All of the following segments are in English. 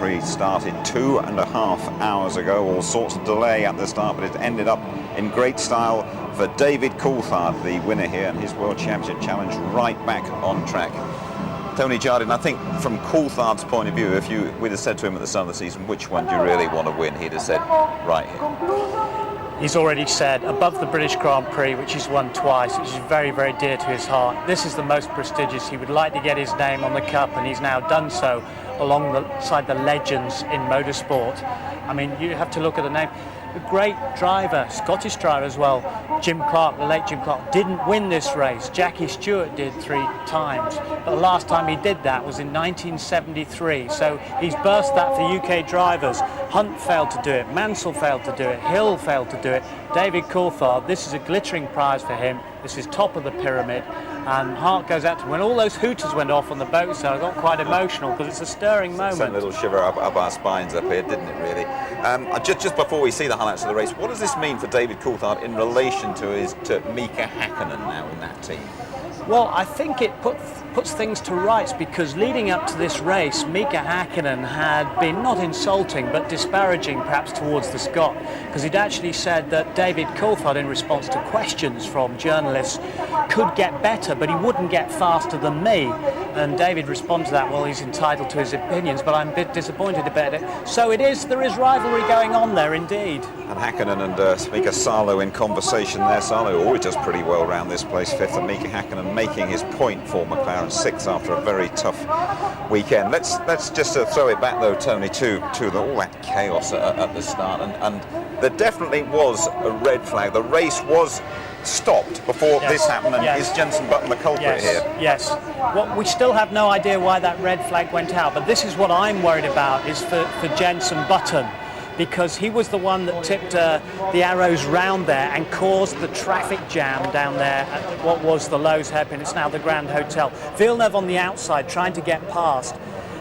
Prix started 2.5 hours ago. All sorts of delay at the start, but it ended up in great style for David Coulthard, the winner here, and his World Championship challenge right back on track. Tony Jardine, I think from Coulthard's point of view, if we'd have said to him at the start of the season, which one do you really want to win, he'd have said, right here. He's already said, above the British Grand Prix, which he's won twice, which is very, very dear to his heart. This is the most prestigious. He would like to get his name on the cup, and he's now done so alongside the legends in motorsport. I mean, you have to look at the name. A great driver, Scottish driver as well, Jim Clark, the late Jim Clark, didn't win this race. Jackie Stewart did 3 times, but the last time he did that was in 1973, so he's burst that for UK drivers. Hunt failed to do it, Mansell failed to do it, Hill failed to do it. David Coulthard, this is a glittering prize for him. This is top of the pyramid, and heart goes out to him. When all those hooters went off on the boat, so I got quite emotional because it's a stirring moment. Sent a little shiver up our spines up here, didn't it, really? Just before we see the highlights of the race, what does this mean for David Coulthard in relation to Mika Häkkinen now in that team? Well, I think it puts things to rights, because leading up to this race, Mika Häkkinen had been not insulting but disparaging perhaps towards the Scot, because he'd actually said that David Coulthard, in response to questions from journalists, could get better but he wouldn't get faster than me. And David responded to that, well, he's entitled to his opinions, but I'm a bit disappointed about it. So there is rivalry going on there indeed. And Häkkinen and Mika Salo in conversation there. Salo always does pretty well around this place, 5th, and Mika Häkkinen making his point for McLaren, 6th after a very tough weekend. Let's just throw it back though, Tony, to all that chaos at the start, and there definitely was a red flag. The race was stopped before this happened, and is Jenson Button the culprit here? Yes. Well, we still have no idea why that red flag went out, but this is what I'm worried about, is for Jenson Button, because he was the one that tipped the arrows round there and caused the traffic jam down there at what was the Lowe's hairpin. It's now the Grand Hotel. Villeneuve on the outside trying to get past.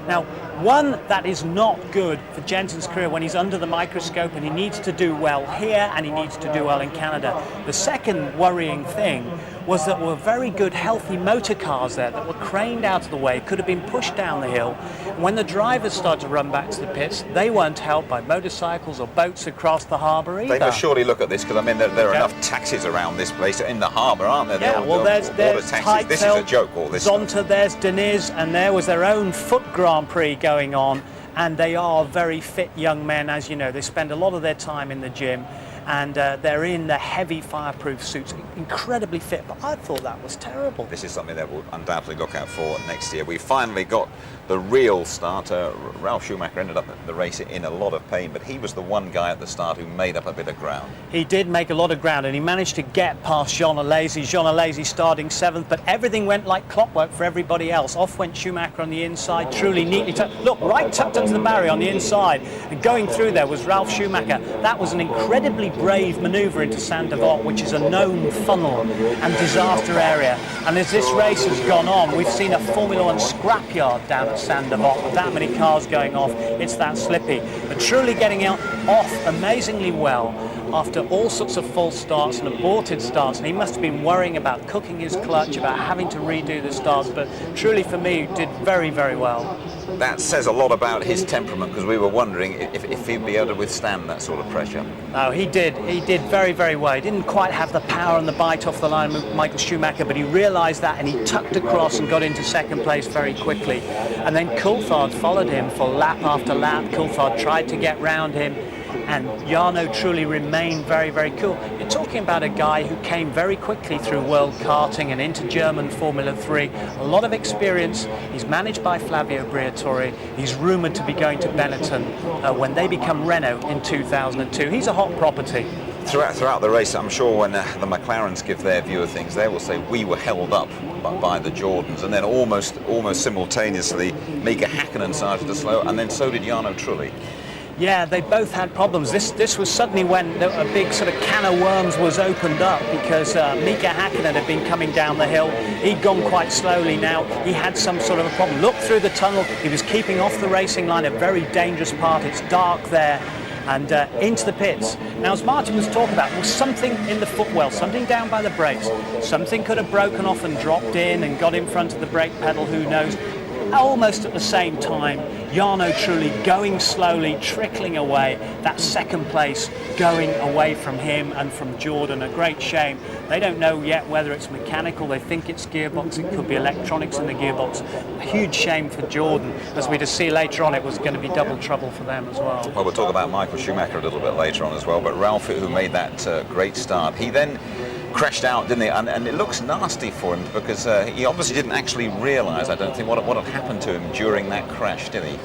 Now, one, that is not good for Jenson's career when he's under the microscope, and he needs to do well here and he needs to do well in Canada. The second worrying thing was that there were very good, healthy motor cars there that were craned out of the way, could have been pushed down the hill. And when the drivers started to run back to the pits, they weren't helped by motorcycles or boats across the harbour either. They must surely look at this, because I mean there are enough taxis around this place in the harbour, aren't there? Yeah, well, there's taxis. This is a joke, all this. Zonta, there's Deniz, and there was their own foot Grand Prix going on, and they are very fit young men, as you know. They spend a lot of their time in the gym, and they're in the heavy fireproof suits, incredibly fit, but I thought that was terrible. This is something that we'll undoubtedly look out for next year. We finally got the real starter. Ralf Schumacher ended up at the race in a lot of pain, but he was the one guy at the start who made up a bit of ground. He did make a lot of ground, and he managed to get past Jean Alesi. Jean Alesi starting 7th, but everything went like clockwork for everybody else. Off went Schumacher on the inside, truly neatly tucked. Look, right tucked into the barrier on the inside, and going through there was Ralf Schumacher. That was an incredibly brave manoeuvre into Saint-Devote, which is a known funnel and disaster area. And as this race has gone on, we've seen a Formula One scrapyard down at Saint-Devote with that many cars going off. It's that slippy. But truly getting off amazingly well after all sorts of false starts and aborted starts, and he must have been worrying about cooking his clutch, about having to redo the starts, but truly for me did very, very well. That says a lot about his temperament, because we were wondering if he'd be able to withstand that sort of pressure. No, he did very, very well. He didn't quite have the power and the bite off the line with Michael Schumacher, but he realised that, and he tucked across and got into 2nd place very quickly. And then Coulthard followed him for lap after lap. Coulthard tried to get round him, and Jarno truly remained very, very cool. You're talking about a guy who came very quickly through World Karting and into German Formula 3. A lot of experience. He's managed by Flavio Briatore. He's rumoured to be going to Benetton when they become Renault in 2002. He's a hot property. Throughout the race, I'm sure when the McLarens give their view of things, they will say we were held up by the Jordans, and then almost simultaneously Mika Häkkinen started to slow, and then so did Jarno Trulli. Yeah, they both had problems. This was suddenly when a big sort of can of worms was opened up, because Mika Häkkinen had been coming down the hill. He'd gone quite slowly now. He had some sort of a problem. Look through the tunnel. He was keeping off the racing line, a very dangerous part. It's dark there. And into the pits. Now, as Martin was talking about, there was something in the footwell, something down by the brakes. Something could have broken off and dropped in and got in front of the brake pedal, who knows. almost at the same time, Jarno Trulli going slowly, trickling away, that second place going away from him and from Jordan. A great shame. They don't know yet whether it's mechanical, they think it's gearbox, it could be electronics in the gearbox. A huge shame for Jordan. As we just see later on, it was going to be double trouble for them as well. Well, we'll talk about Michael Schumacher a little bit later on as well, but Ralph, who made that great start, he then crashed out, didn't he? And it looks nasty for him because he obviously didn't actually realise, I don't think, what had happened to him during that crash, did he?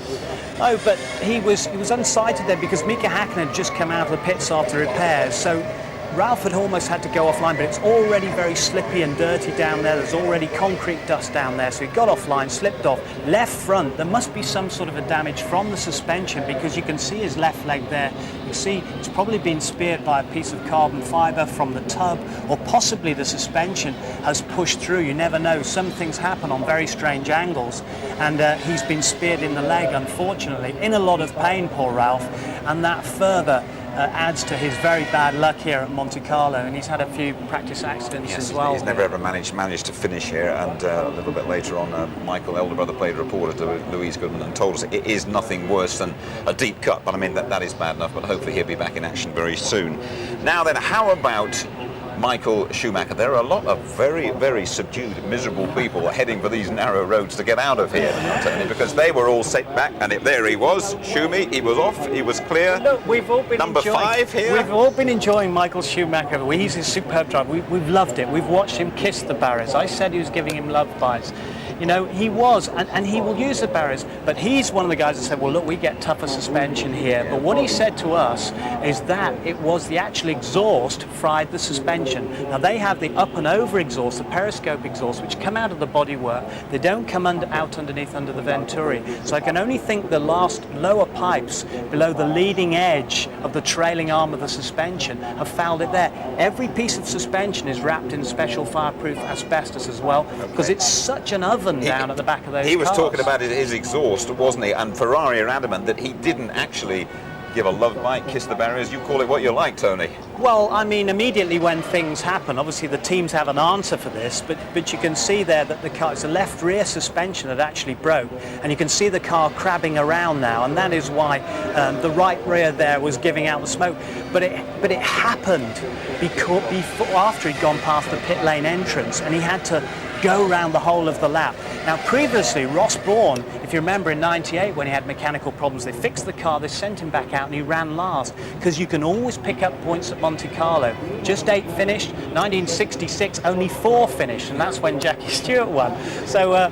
Oh, but he was unsighted there because Mika Häkkinen had just come out of the pits after repairs, so Ralph had almost had to go offline, but it's already very slippy and dirty down there. There's already concrete dust down there, so he got offline, slipped off. Left front, there must be some sort of a damage from the suspension because you can see his left leg there. You see it's probably been speared by a piece of carbon fibre from the tub, or possibly the suspension has pushed through. You never know. Some things happen on very strange angles, and he's been speared in the leg, unfortunately. In a lot of pain, poor Ralph, and that further adds to his very bad luck here at Monte Carlo, and he's had a few practice accidents as well. He's never ever managed to finish here, and a little bit later on, Michael, elder brother, played a reporter to Louise Goodman and told us it is nothing worse than a deep cut, but I mean that is bad enough, but hopefully he'll be back in action very soon. Now then, how about Michael Schumacher? There are a lot of very, very subdued, miserable people heading for these narrow roads to get out of here, Tony, because they were all set back, and there he was, Schumi, he was off, he was clear. Look, we've all been number 5 here. We've all been enjoying Michael Schumacher. He's a superb driver. We've loved it. We've watched him kiss the barriers. I said he was giving him love bites. You know, he was, and he will use the barriers, but he's one of the guys that said, well, look, we get tougher suspension here. But what he said to us is that it was the actual exhaust fried the suspension. Now, they have the up and over exhaust, the periscope exhaust, which come out of the bodywork. They don't come out underneath under the Venturi. So I can only think the last lower pipes below the leading edge of the trailing arm of the suspension have fouled it there. Every piece of suspension is wrapped in special fireproof asbestos as well, because it's such an oven down at the back of those He was cars. talking about his exhaust, wasn't he? And Ferrari are adamant that he didn't actually give a love bite, kiss the barriers. You call it what you like, Tony. Well, I mean, immediately when things happen, obviously the teams have an answer for this, but you can see there that the car, it's the left rear suspension that actually broke, and you can see the car crabbing around now, and that is why the right rear there was giving out the smoke. But it happened before, after he'd gone past the pit lane entrance, and he had to go around the whole of the lap. Now, previously, Ross Brawn, if you remember in '98 when he had mechanical problems, they fixed the car, they sent him back out, and he ran last, because you can always pick up points at Monte Carlo. Just 8 finished, 1966 only 4 finished, and that's when Jackie Stewart won. So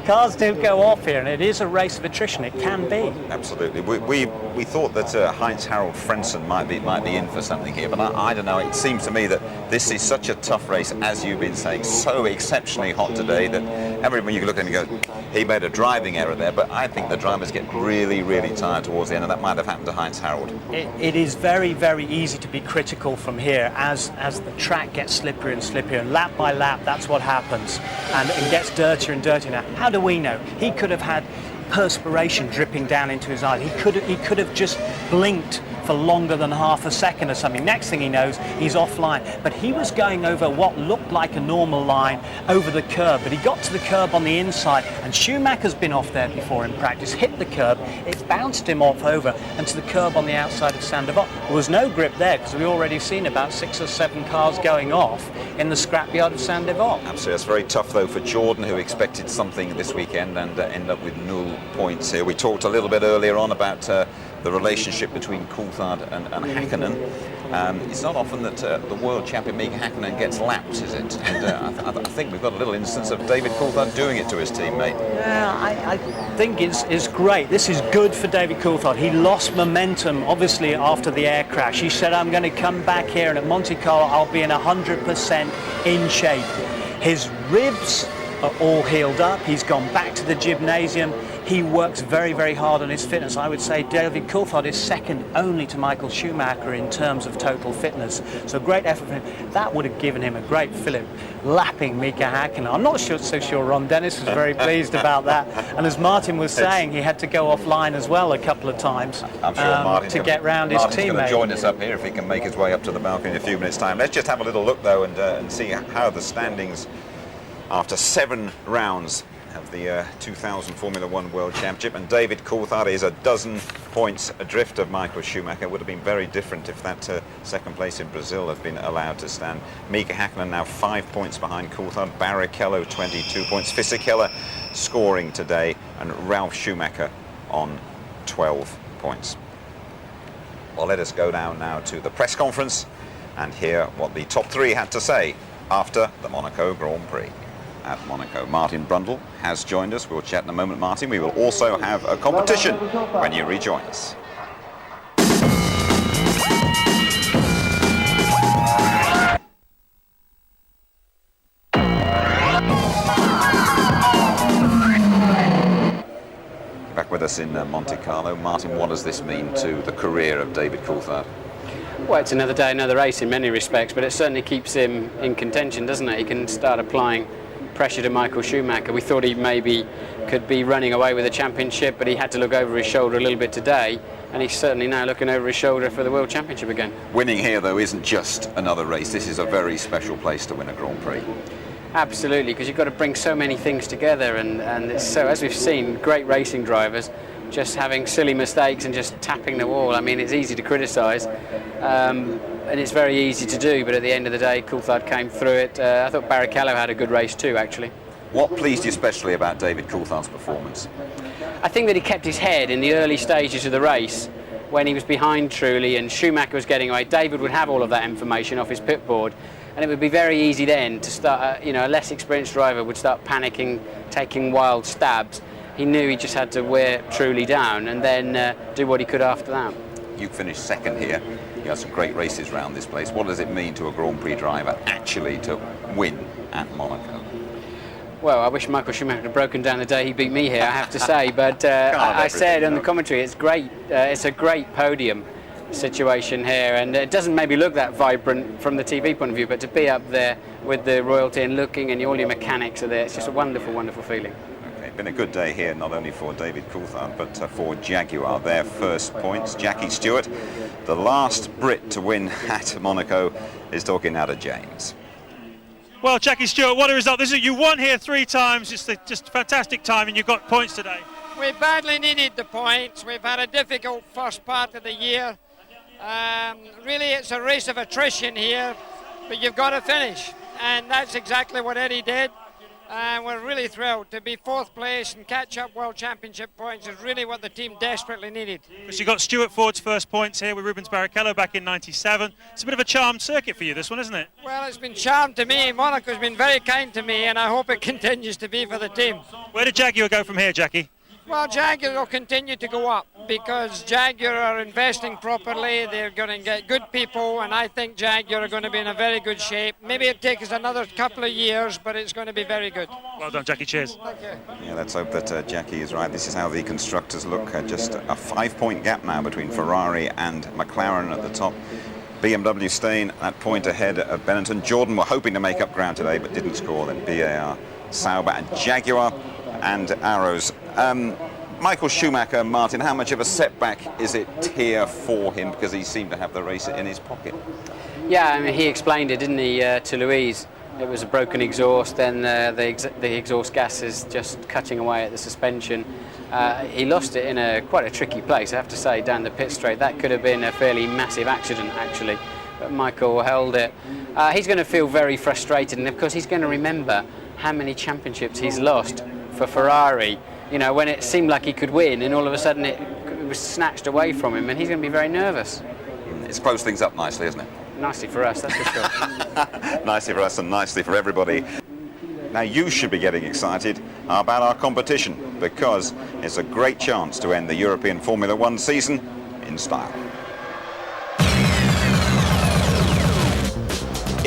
cars do go off here, and it is a race of attrition. It can be. Absolutely. We thought that Heinz-Harald Frentzen might be in for something here, but I don't know. It seems to me that this is such a tough race, as you've been saying, so exceptionally hot today that everyone, you look at him and go, he made a driving error there, but I think the drivers get really, really tired towards the end, and that might have happened to Heinz-Harald. It is very, very easy to be critical from here as the track gets slipperier and slipperier, and lap by lap that's what happens, and it gets dirtier and dirtier. Now, how do we know? He could have had perspiration dripping down into his eyes. He could have just blinked for longer than half a second or something. Next thing he knows, he's offline. But he was going over what looked like a normal line over the curb, but he got to the curb on the inside, and Schumacher's been off there before in practice, hit the curb, it bounced him off over and to the curb on the outside of Sandoval. There was no grip there because we've already seen about 6 or 7 cars going off in the scrapyard of Sandoval. Absolutely. It's very tough though for Jordan, who expected something this weekend and ended up with 0 points here. We talked a little bit earlier on about the relationship between Coulthard and Häkkinen. It's not often that the world champion Mika Häkkinen gets lapped, is it? And I think we've got a little instance of David Coulthard doing it to his teammate. Yeah, I think it's great. This is good for David Coulthard. He lost momentum, obviously, after the air crash. He said, I'm going to come back here, and at Monte Carlo, I'll be in 100% in shape. His ribs are all healed up. He's gone back to the gymnasium. He works very, very hard on his fitness. I would say David Coulthard is second only to Michael Schumacher in terms of total fitness. So great effort for him. That would have given him a great fillip, lapping Mika Häkkinen. I'm not so sure Ron Dennis was very pleased about that. And as Martin was saying, he had to go offline as well a couple of times. I'm sure Martin's to get round his teammate. Going to join us up here if he can make his way up to the balcony in a few minutes' time. Let's just have a little look though and see how the standings after 7 rounds of the 2000 Formula One World Championship, and David Coulthard is a dozen points adrift of Michael Schumacher. It would have been very different if that second place in Brazil had been allowed to stand. Mika Häkkinen now 5 points behind Coulthard, Barrichello 22 points, Fisichella scoring today, and Ralf Schumacher on 12 points. Well, let us go down now to the press conference and hear what the top three had to say after the Monaco Grand Prix. At Monaco, Martin Brundle has joined us. We'll chat in a moment, Martin. We will also have a competition when you rejoin us. Back with us in Monte Carlo. Martin, what does this mean to the career of David Coulthard? Well, it's another day, another race in many respects, but it certainly keeps him in contention, doesn't it? He can start applying pressure to Michael Schumacher. We thought he maybe could be running away with the championship, but he had to look over his shoulder a little bit today, and he's certainly now looking over his shoulder for the World Championship again. Winning here, though, isn't just another race. This is a very special place to win a Grand Prix. Absolutely, because you've got to bring so many things together, and it's so, as we've seen, great racing drivers just having silly mistakes and just tapping the wall. I mean, it's easy to criticise, and it's very easy to do, but at the end of the day, Coulthard came through it. I thought Barrichello had a good race too, actually. What pleased you especially about David Coulthard's performance? I think that he kept his head in the early stages of the race when he was behind Trulli and Schumacher was getting away. David would have all of that information off his pit board, and it would be very easy then to start, a less experienced driver would start panicking, taking wild stabs. He knew he just had to wear Trulli down and then do what he could after that. You finished second here. You had some great races around this place. What does it mean to a Grand Prix driver actually to win at Monaco? Well, I wish Michael Schumacher had broken down the day he beat me here, I have to say, but I said on the commentary, it's great. It's a great podium situation here, and it doesn't maybe look that vibrant from the TV point of view, but to be up there with the royalty and looking and all your mechanics are there, it's just a wonderful, wonderful feeling. Been a good day here, not only for David Coulthard, but for Jaguar. Their first points. Jackie Stewart, the last Brit to win at Monaco, is talking now to James. Well, Jackie Stewart, what a result. You won here 3 times. It's just a fantastic time, and you've got points today. We badly needed the points. We've had a difficult first part of the year. Really, it's a race of attrition here, but you've got to finish, and that's exactly what Eddie did. And we're really thrilled to be 4th place and catch up World Championship points is really what the team desperately needed. Because you got Stuart Ford's first points here with Rubens Barrichello back in '97. It's a bit of a charmed circuit for you, this one, isn't it? Well, it's been charmed to me. Monaco's been very kind to me, and I hope it continues to be for the team. Where did Jaguar go from here, Jackie? Well, Jaguar will continue to go up because Jaguar are investing properly. They're going to get good people, and I think Jaguar are going to be in a very good shape. Maybe it'll take us another couple of years, but it's going to be very good. Well done, Jackie. Cheers. Thank you. Yeah, let's hope that Jackie is right. This is how the constructors look. Just a 5-point gap now between Ferrari and McLaren at the top. BMW staying that point ahead of Benetton. Jordan were hoping to make up ground today, but didn't score. Then BAR, Sauber, and Jaguar and Arrows. Michael Schumacher, Martin, how much of a setback is it here for him, because he seemed to have the race in his pocket? Yeah, I mean, he explained it, didn't he, to Louise. It was a broken exhaust, then the exhaust gas is just cutting away at the suspension. He lost it in quite a tricky place, I have to say, down the pit straight. That could have been a fairly massive accident, actually, but Michael held it. He's going to feel very frustrated, and of course he's going to remember how many championships he's lost for Ferrari, when it seemed like he could win, and all of a sudden it was snatched away from him, and he's going to be very nervous. It's closed things up nicely, isn't it? Nicely for us, that's for sure. Nicely for us and nicely for everybody. Now you should be getting excited about our competition, because it's a great chance to end the European Formula One season in style.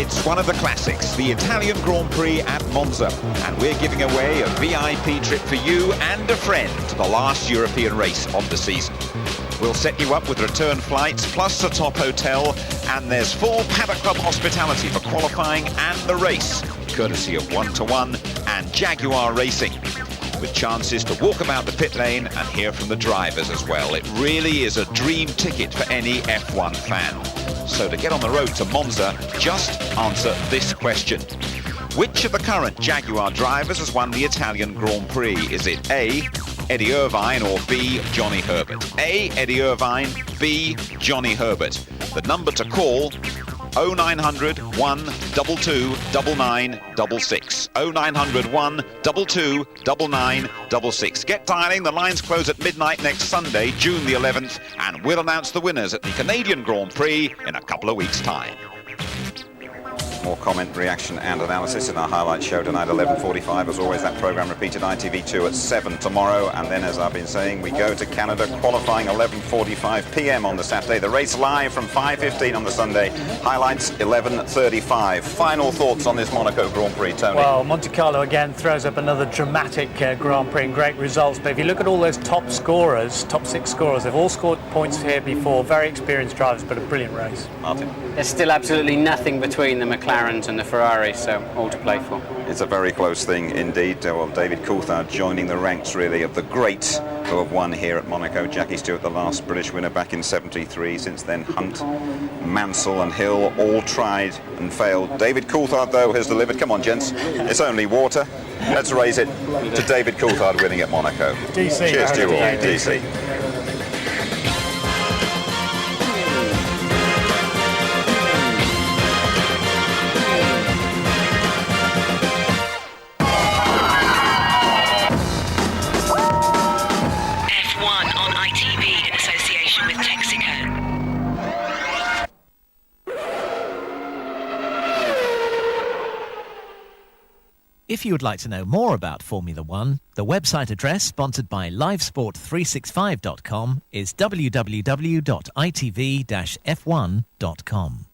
It's one of the classics, the Italian Grand Prix at Monza, and we're giving away a VIP trip for you and a friend to the last European race of the season. We'll set you up with return flights, plus a top hotel, and there's full Paddock Club hospitality for qualifying and the race, courtesy of 1-to-1 and Jaguar Racing, with chances to walk about the pit lane and hear from the drivers as well. It really is a dream ticket for any F1 fan. So to get on the road to Monza, just answer this question. Which of the current Jaguar drivers has won the Italian Grand Prix? Is it A, Eddie Irvine, or B, Johnny Herbert? A, Eddie Irvine, B, Johnny Herbert. The number to call, 0900 122 9966. 0900 122 9966. Get dialing. The lines close at midnight next Sunday, June the 11th, and we'll announce the winners at the Canadian Grand Prix in a couple of weeks' time. More comment, reaction and analysis in our highlight show tonight, 11:45. As always, that programme repeated ITV2 at 7 tomorrow. And then, as I've been saying, we go to Canada, qualifying 11:45 p.m. on the Saturday. The race live from 5:15 on the Sunday. Highlights 11:35. Final thoughts on this Monaco Grand Prix, Tony? Well, Monte Carlo again throws up another dramatic Grand Prix and great results. But if you look at all those top scorers, top 6 scorers, they've all scored points here before. Very experienced drivers, but a brilliant race. Martin? There's still absolutely nothing between the McLarens and the Ferraris, so all to play for. It's a very close thing indeed. Well, David Coulthard joining the ranks really of the greats who have won here at Monaco. Jackie Stewart, the last British winner back in '73. Since then, Hunt, Mansell and Hill all tried and failed. David Coulthard, though, has delivered. Come on, gents. It's only water. Let's raise it to David Coulthard winning at Monaco. DC. Cheers to you all. DC. F1 on ITV in association with Texaco. If you would like to know more about Formula One, the website address sponsored by livesport365.com is www.itv-f1.com.